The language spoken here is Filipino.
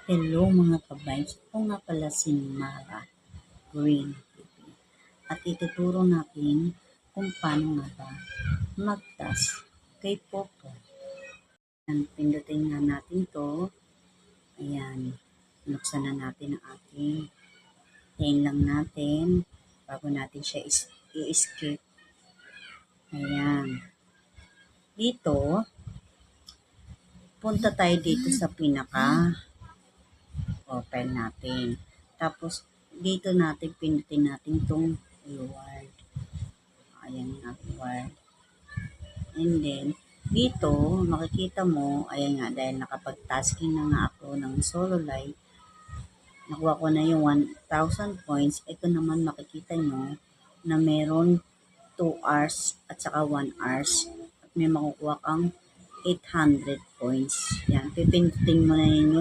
Hello mga ka-vibes, ako nga pala si Mara Green TV at ituturo natin kung paano nga ba mag-task kay Popo. Ayan, pindutin nga natin to. Ayan, nuksan na natin ang ating tayin lang natin bago natin siya i-skip. Ayan. Dito, punta tayo dito sa pinaka open natin. Tapos, dito natin, pindutin natin itong reward. Ayan nga, reward. And then, dito, makikita mo, ayan nga, dahil nakapag-tasking na nga ako ng solo live, nakuha ko na yung 1,000 points. Ito naman makikita nyo na meron 2 hours at saka 1 hours. At may makukuha kang 800 points. Yan, pipindutin mo na ninyo